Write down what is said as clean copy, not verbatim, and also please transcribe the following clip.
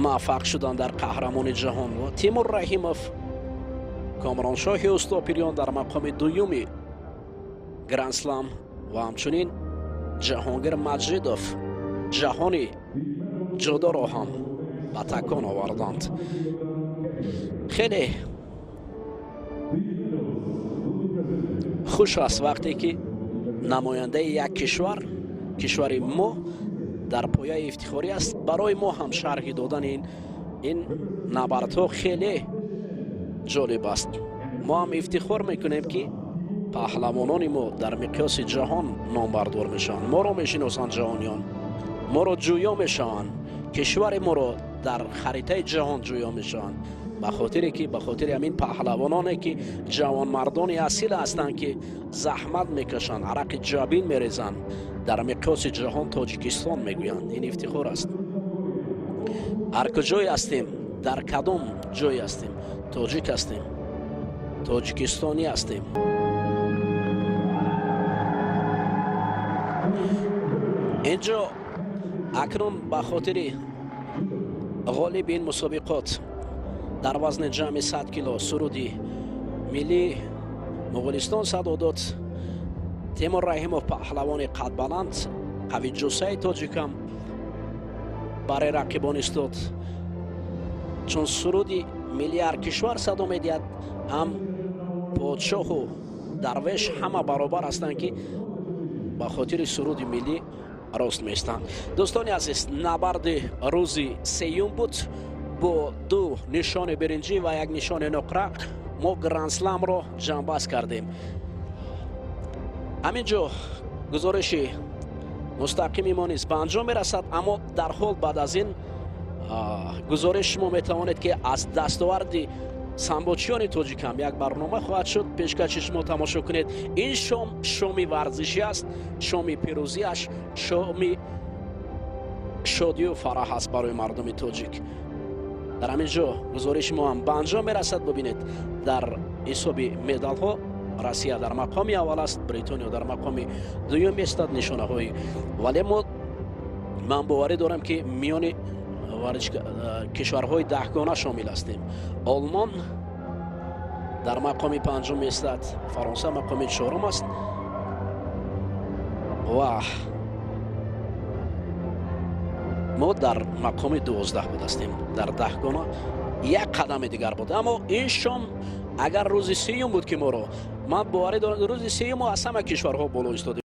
موفق شدن در قهرمانی جهان و تیمور رحیموف کامرانشاه اوستاپیریان در مقام دوم گرند اسلم و همچنین جهانگیر مجیدوف جهانی جدا را هم به تکان آوردند. خیلی خوش است وقتی که نماینده یک کشور ما در پایه افتخاری است. برای ما هم شرح دادن این نبردها خیلی جالب است. ما هم افتخار میکنیم که پهلوانان ما در مقیاس جهان نامبردار میشن، ما را میشناسند جهانیان، ما را جویا میشن، کشور ما را در خریطه جهان جویا میشن، به خاطر همین پهلوانانی که جوان مردان اصیل هستند که زحمت میکشند، عرق جبین میریزند، در مقیاس جهان تاجیکستان میگویند. این افتخار است. هر کجای هستیم، در کدام جای هستیم، تاجیک هستیم، تاجیکستانی هستیم. اینجا اکنون به خاطر غالب این مسابقات در وزن جمع 100 کیلو سرودی ملی مغولستان صدا داد. تیمور رحیموف پهلوان قد بلند قوی جثه تاجیکم برای رقیبان ایستاد. چون سرودی ملی هر کشور صدا میدهد، هم پادشاه و درویش همه برابر هستند که به خاطر سرود ملی راست میستند. دوستان عزیز، نبرد روزی سیوم بود. با 2 نشان برنجی و 1 نشان نقره ما گرند اسلم را جنببست کردیم. همینجا گزارش مستقیم ما نیست به انجام میرسد، اما در حال بعد از این گزارش شما میتوانید که از دستاورد سنباچیان تاجیکم یک برنامه خواهد شد. پیشکش شما تماشا کنید. این شامی ورزشی است، شامی پیروزیش، شامی شادی و فرح است برای مردم تاجیک. در همینجا گزارش ما هم به انجام میرسد. ببینید در حساب مدال ها روسیه در مقام اول است، بریتانیا در مقام دوم ایستاد نشانه های، ولی من باوری دارم که میان کشورهای 10 گانه شامل هستیم. آلمان در مقام 5 ایستاد، فرانسه مقام 4 است و ما در مقام 12 بود هستیم. در 10 گانه 1 قدم دیگر بود. اما این شام اگر روز سیوم بود که ما رو، من باوری دارم روز سیوم از همه کشورها بالا ایستادیم.